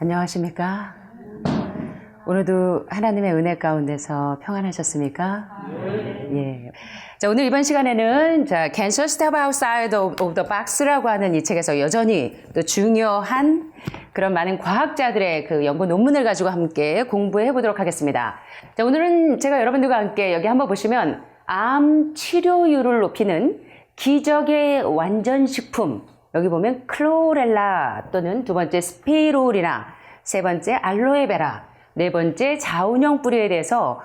안녕하십니까? 오늘도 하나님의 은혜 가운데서 평안하셨습니까? 예. 자, 오늘 이번 시간에는 Can You Step Outside of the Box라고 하는 이 책에서 여전히 또 중요한 그런 많은 과학자들의 그 연구 논문을 가지고 함께 공부해 보도록 하겠습니다. 자, 오늘은 제가 여러분들과 함께 여기 한번 보시면 암 치료율을 높이는 기적의 완전식품, 여기 보면 클로렐라 또는 두 번째 스피룰이나 세 번째 알로에베라, 네 번째 자운형 뿌리에 대해서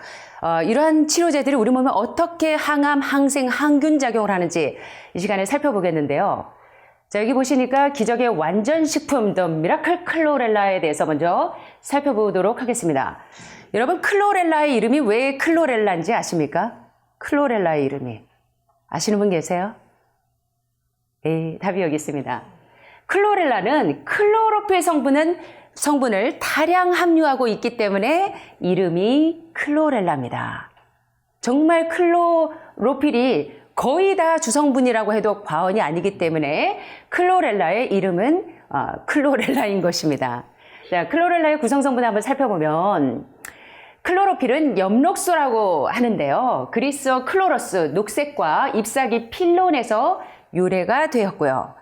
이러한 치료제들이 우리 몸에 어떻게 항암, 항생, 항균 작용을 하는지 이 시간에 살펴보겠는데요. 자, 여기 보시니까 기적의 완전식품 The Miracle 클로렐라에 대해서 먼저 살펴보도록 하겠습니다. 여러분, 클로렐라의 이름이 왜 클로렐라인지 아십니까? 클로렐라의 이름이 아시는 분 계세요? 네, 답이 여기 있습니다. 클로렐라는 클로로필 성분을 다량 함유하고 있기 때문에 이름이 클로렐라입니다. 정말 클로로필이 거의 다 주성분이라고 해도 과언이 아니기 때문에 클로렐라의 이름은 클로렐라인 것입니다. 자, 클로렐라의 구성성분을 한번 살펴보면 클로로필은 엽록소라고 하는데요. 그리스어 클로로스, 녹색과 잎사귀 필론에서 유래가 되었고요.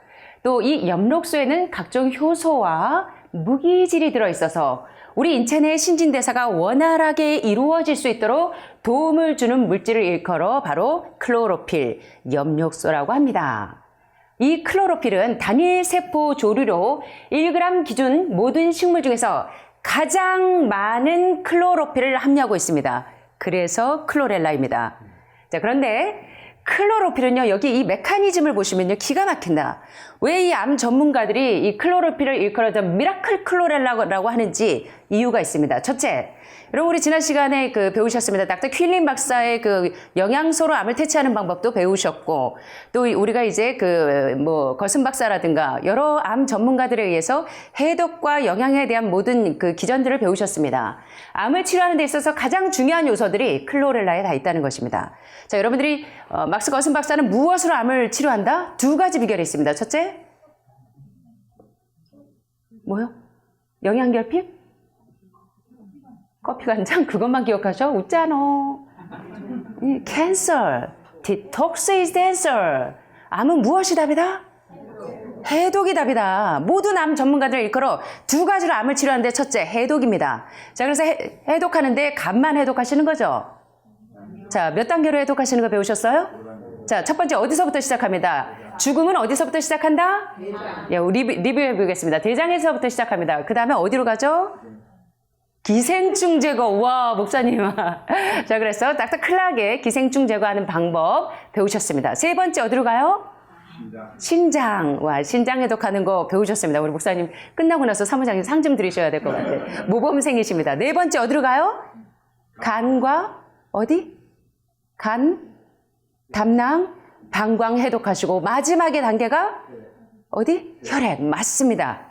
또 이 엽록소에는 각종 효소와 무기질이 들어있어서 우리 인체 내 신진대사가 원활하게 이루어질 수 있도록 도움을 주는 물질을 일컬어 바로 클로로필, 엽록소라고 합니다. 이 클로로필은 단일 세포 조류로 1g 기준 모든 식물 중에서 가장 많은 클로로필을 함유하고 있습니다. 그래서 클로렐라입니다. 자, 그런데 클로로필은요, 여기 이 메커니즘을 보시면요, 기가 막힌다. 왜 이 암 전문가들이 이 클로로필을 일컬어서 미라클 클로렐라라고 하는지 이유가 있습니다. 첫째, 여러분 우리 지난 시간에 배우셨습니다. 닥터 퀼린 박사의 영양소로 암을 퇴치하는 방법도 배우셨고, 또 우리가 이제 거슨 박사라든가 여러 암 전문가들에 의해서 해독과 영양에 대한 모든 기전들을 배우셨습니다. 암을 치료하는 데 있어서 가장 중요한 요소들이 클로렐라에 다 있다는 것입니다. 자, 여러분들이 막스 거슨 박사는 무엇으로 암을 치료한다? 두 가지 비결이 있습니다. 첫째, 뭐요? 영양결핍? 커피 간장? 그것만 기억하셔? 웃잖아. Cancer, detox is the answer. 암은 무엇이 답이다? 해독이 답이다. 모든 암 전문가들 일컬어 두 가지로 암을 치료하는데 첫째, 해독입니다. 자, 그래서 해독하는데 간만 해독하시는 거죠? 자, 몇 단계로 해독하시는 거 배우셨어요? 자, 첫 번째 어디서부터 시작합니다? 죽음은 어디서부터 시작한다? 예, 리뷰해 보겠습니다. 대장에서부터 시작합니다. 그 다음에 어디로 가죠? 기생충 제거. 와, 목사님. 자, 그래서 닥터 클락의 기생충 제거하는 방법 배우셨습니다. 세 번째 어디로 가요? 신장. 와, 신장 해독하는 거 배우셨습니다. 우리 목사님 끝나고 나서 사무장님 상 좀 드리셔야 될 것 같아요. 모범생이십니다. 네 번째 어디로 가요? 간과 어디? 간, 담낭, 방광 해독하시고 마지막의 단계가 어디? 혈액. 맞습니다.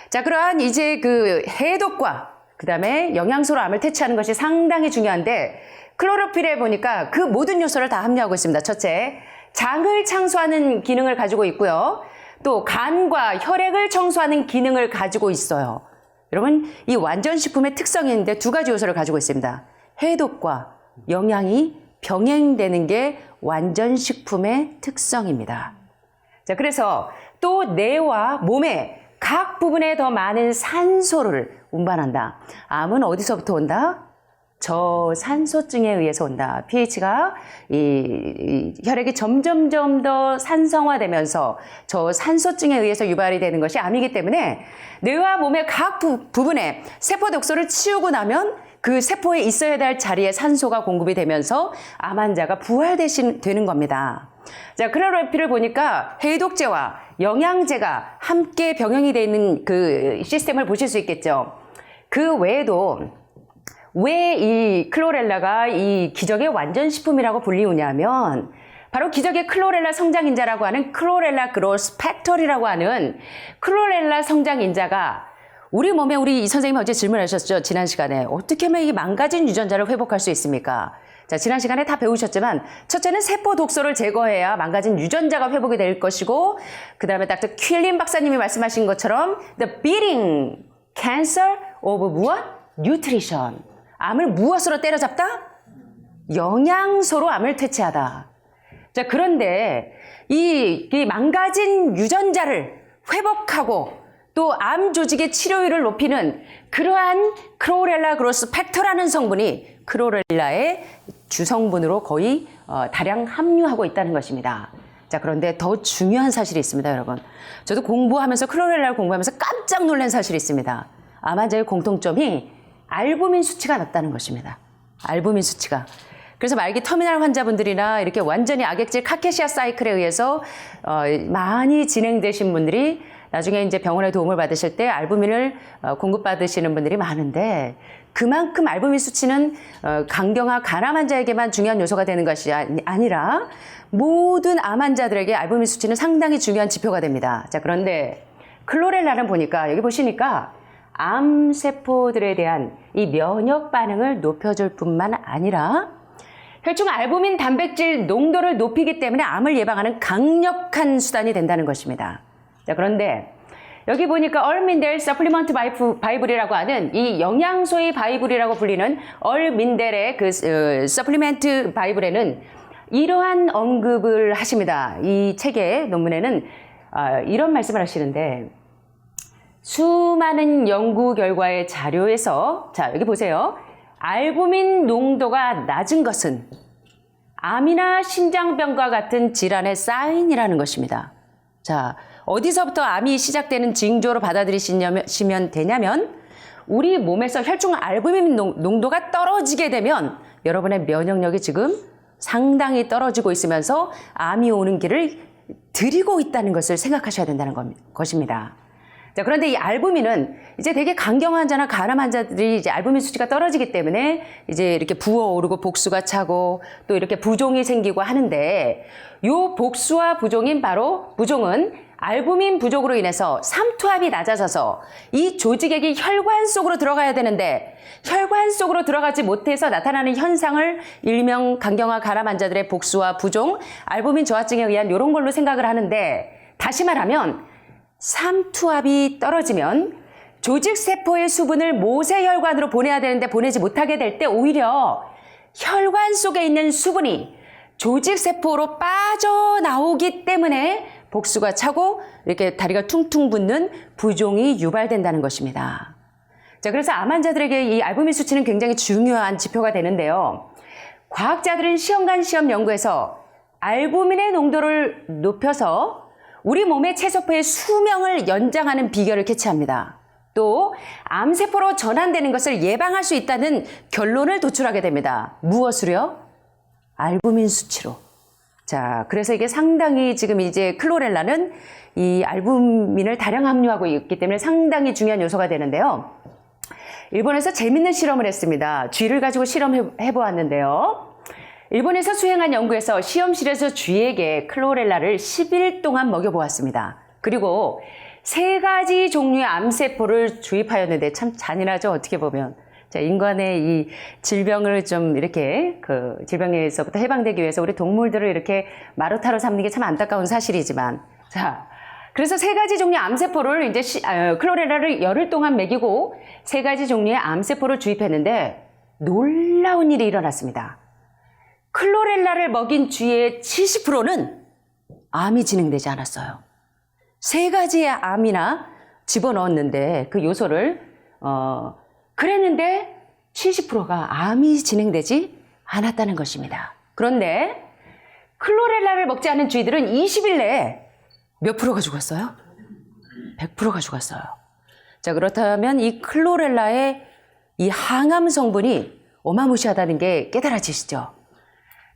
자, 그러한 이제 해독과 그 다음에 영양소로 암을 퇴치하는 것이 상당히 중요한데 클로로필에 보니까 그 모든 요소를 다 함유하고 있습니다. 첫째, 장을 청소하는 기능을 가지고 있고요. 또 간과 혈액을 청소하는 기능을 가지고 있어요. 여러분, 이 완전식품의 특성이 있는데 두 가지 요소를 가지고 있습니다. 해독과 영양이 병행되는 게 완전식품의 특성입니다. 자, 그래서 또 뇌와 몸의 각 부분에 더 많은 산소를 운반한다. 암은 어디서부터 온다? 저산소증에 의해서 온다. pH가 이 혈액이 점점점 더 산성화되면서 저산소증에 의해서 유발이 되는 것이 암이기 때문에 뇌와 몸의 각 부분에 세포 독소를 치우고 나면 그 세포에 있어야 될 자리에 산소가 공급이 되면서 암 환자가 부활되는 겁니다. 자, 클로로필을 보니까 해독제와 영양제가 함께 병행이 되어 있는 그 시스템을 보실 수 있겠죠. 그 외에도 왜 이 클로렐라가 이 기적의 완전식품이라고 불리우냐면 바로 기적의 클로렐라 성장인자라고 하는 클로렐라 그로스 팩터리라고 하는 클로렐라 성장인자가 우리 몸에 우리 이 선생님이 어제 질문하셨죠. 지난 시간에 어떻게 하면 이 망가진 유전자를 회복할 수 있습니까? 자, 지난 시간에 다 배우셨지만 첫째는 세포 독소를 제거해야 망가진 유전자가 회복이 될 것이고 그 다음에 닥터 퀼린 박사님이 말씀하신 것처럼 the beating cancer of 무엇? nutrition. 암을 무엇으로 때려잡다? 영양소로 암을 퇴치하다. 자, 그런데 이 망가진 유전자를 회복하고 또 암 조직의 치료율을 높이는 그러한 클로렐라 그로스 팩터라는 성분이 클로렐라의 주성분으로 거의 다량 함유하고 있다는 것입니다. 자, 그런데 더 중요한 사실이 있습니다, 여러분. 저도 공부하면서 클로렐라를 공부하면서 깜짝 놀란 사실이 있습니다. 암 환자의 공통점이 알부민 수치가 낮다는 것입니다. 알부민 수치가. 그래서 말기 터미널 환자분들이나 이렇게 완전히 악액질 카케시아 사이클에 의해서 많이 진행되신 분들이 나중에 이제 병원의 도움을 받으실 때 알부민을 공급받으시는 분들이 많은데 그만큼 알부민 수치는 강경화 간암 환자에게만 중요한 요소가 되는 것이 아니라 모든 암 환자들에게 알부민 수치는 상당히 중요한 지표가 됩니다. 자, 그런데 클로렐라는 보니까 여기 보시니까 암세포들에 대한 이 면역 반응을 높여줄 뿐만 아니라 혈중 알부민 단백질 농도를 높이기 때문에 암을 예방하는 강력한 수단이 된다는 것입니다. 자, 그런데 여기 보니까 얼민델 서플리먼트 바이블이라고 하는 이 영양소의 바이블이라고 불리는 얼민델의 그 서플리먼트 바이블에는 이러한 언급을 하십니다. 이 책의 논문에는 이런 말씀을 하시는데 수많은 연구 결과의 자료에서 자, 여기 보세요. 알부민 농도가 낮은 것은 암이나 심장병과 같은 질환의 사인이라는 것입니다. 자, 어디서부터 암이 시작되는 징조로 받아들이시면 되냐면 우리 몸에서 혈중 알부민 농도가 떨어지게 되면 여러분의 면역력이 지금 상당히 떨어지고 있으면서 암이 오는 길을 들이고 있다는 것을 생각하셔야 된다는 것입니다. 자, 그런데 이 알부민은 이제 되게 강경한 환자나 간암 환자들이 이제 알부민 수치가 떨어지기 때문에 이제 이렇게 부어오르고 복수가 차고 또 이렇게 부종이 생기고 하는데 요 복수와 부종은 알부민 부족으로 인해서 삼투압이 낮아져서 이 조직액이 혈관 속으로 들어가야 되는데 혈관 속으로 들어가지 못해서 나타나는 현상을 일명 강경화 간암 환자들의 복수와 부종, 알부민 저하증에 의한 이런 걸로 생각을 하는데 다시 말하면 삼투압이 떨어지면 조직세포의 수분을 모세혈관으로 보내야 되는데 보내지 못하게 될 때 오히려 혈관 속에 있는 수분이 조직세포로 빠져나오기 때문에 복수가 차고 이렇게 다리가 퉁퉁 붓는 부종이 유발된다는 것입니다. 자, 그래서 암 환자들에게 이 알부민 수치는 굉장히 중요한 지표가 되는데요. 과학자들은 시험관 시험 연구에서 알부민의 농도를 높여서 우리 몸의 체세포의 수명을 연장하는 비결을 캐치합니다. 또 암세포로 전환되는 것을 예방할 수 있다는 결론을 도출하게 됩니다. 무엇으로요? 알부민 수치로. 자, 그래서 이게 상당히 지금 이제 클로렐라는 이 알부민을 다량 함유하고 있기 때문에 상당히 중요한 요소가 되는데요. 일본에서 재밌는 실험을 했습니다. 쥐를 가지고 실험해 보았는데요. 일본에서 수행한 연구에서 시험실에서 쥐에게 클로렐라를 10일 동안 먹여보았습니다. 그리고 3가지 종류의 암세포를 주입하였는데 참 잔인하죠, 어떻게 보면. 자, 인간의 이 질병을 좀 이렇게 질병에서부터 해방되기 위해서 우리 동물들을 이렇게 마루타로 삼는 게 참 안타까운 사실이지만, 자, 그래서 3가지 종류의 암세포를 이제 클로렐라를 열흘 동안 먹이고 3가지 종류의 암세포를 주입했는데 놀라운 일이 일어났습니다. 클로렐라를 먹인 쥐의 70%는 암이 진행되지 않았어요. 3가지의 암이나 집어넣었는데 그 요소를 그랬는데 70%가 암이 진행되지 않았다는 것입니다. 그런데 클로렐라를 먹지 않은 쥐들은 20일 내에 몇 프로가 죽었어요? 100%가 죽었어요. 자, 그렇다면 이 클로렐라의 이 항암 성분이 어마무시하다는 게 깨달아지시죠?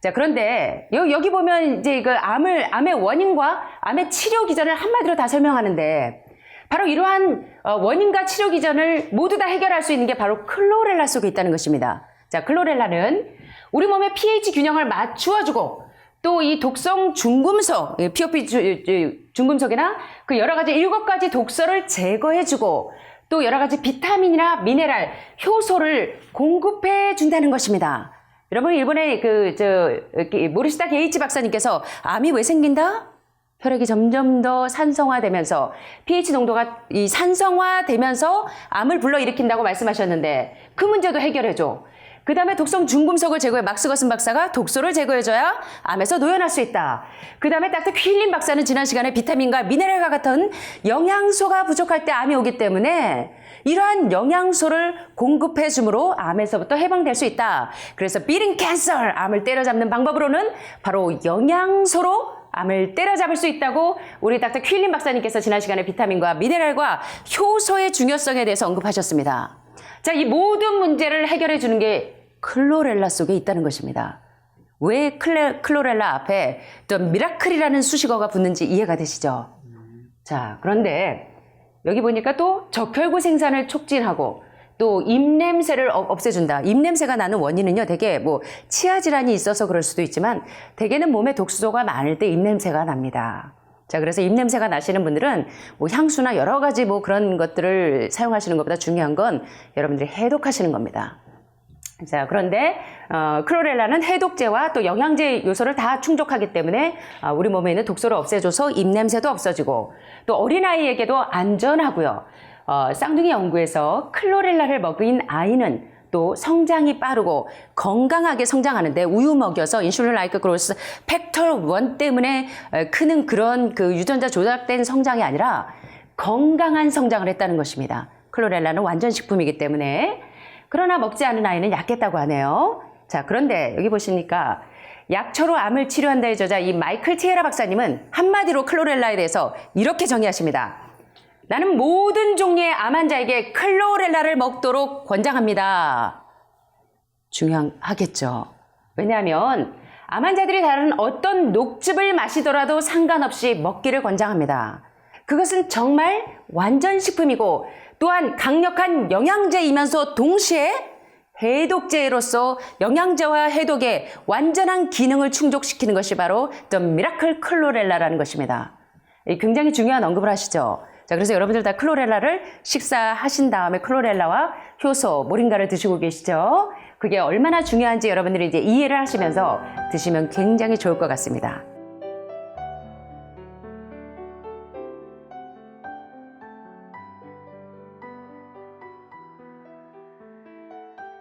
자, 그런데 여기 보면 이제 암의 원인과 암의 치료 기전을 한마디로 다 설명하는데 바로 이러한 원인과 치료 기전을 모두 다 해결할 수 있는 게 바로 클로렐라 속에 있다는 것입니다. 자, 클로렐라는 우리 몸의 pH 균형을 맞추어주고 또 이 독성 중금속, POP 중금속이나 그 여러 가지 7가지 독소를 제거해주고 또 여러 가지 비타민이나 미네랄, 효소를 공급해 준다는 것입니다. 여러분, 일본의 모리시타 게이치 박사님께서 암이 왜 생긴다? 혈액이 점점 더 산성화되면서 pH 농도가 이 산성화되면서 암을 불러일으킨다고 말씀하셨는데 그 문제도 해결해줘. 그 다음에 독성 중금속을 제거해 막스거슨 박사가 독소를 제거해줘야 암에서 노연할 수 있다. 그 다음에 닥터 퀼린 박사는 지난 시간에 비타민과 미네랄과 같은 영양소가 부족할 때 암이 오기 때문에 이러한 영양소를 공급해 줌으로 암에서부터 해방될 수 있다. 그래서 beating cancer, 암을 때려잡는 방법으로는 바로 영양소로 암을 때려잡을 수 있다고 우리 닥터 퀼린 박사님께서 지난 시간에 비타민과 미네랄과 효소의 중요성에 대해서 언급하셨습니다. 자, 이 모든 문제를 해결해 주는 게 클로렐라 속에 있다는 것입니다. 왜 클로렐라 앞에 또 미라클이라는 수식어가 붙는지 이해가 되시죠? 자, 그런데 여기 보니까 또 적혈구 생산을 촉진하고 또 입냄새를 없애준다. 입냄새가 나는 원인은요, 대개 뭐 치아 질환이 있어서 그럴 수도 있지만 대개는 몸에 독소가 많을 때 입냄새가 납니다. 자, 그래서 입냄새가 나시는 분들은 뭐 향수나 여러 가지 뭐 그런 것들을 사용하시는 것보다 중요한 건 여러분들이 해독하시는 겁니다. 자, 그런데 클로렐라는 해독제와 또 영양제 요소를 다 충족하기 때문에 우리 몸에 있는 독소를 없애줘서 입냄새도 없어지고 또 어린아이에게도 안전하고요. 쌍둥이 연구에서 클로렐라를 먹인 아이는 또 성장이 빠르고 건강하게 성장하는데 우유 먹여서 인슐린 라이크 그로스 팩터 1 때문에 크는 그런 그 유전자 조작된 성장이 아니라 건강한 성장을 했다는 것입니다. 클로렐라는 완전 식품이기 때문에. 그러나 먹지 않은 아이는 약했다고 하네요. 자, 그런데 여기 보시니까 약초로 암을 치료한다의 저자 이 마이클 티에라 박사님은 한마디로 클로렐라에 대해서 이렇게 정의하십니다. 나는 모든 종류의 암 환자에게 클로렐라를 먹도록 권장합니다. 중요하겠죠. 왜냐하면 암 환자들이 다른 어떤 녹즙을 마시더라도 상관없이 먹기를 권장합니다. 그것은 정말 완전 식품이고 또한 강력한 영양제이면서 동시에 해독제로서 영양제와 해독의 완전한 기능을 충족시키는 것이 바로 The Miracle 클로렐라라는 것입니다. 굉장히 중요한 언급을 하시죠. 자, 그래서 여러분들 다 클로렐라를 식사하신 다음에 클로렐라와 효소, 모링가를 드시고 계시죠? 그게 얼마나 중요한지 여러분들이 이제 이해를 하시면서 드시면 굉장히 좋을 것 같습니다.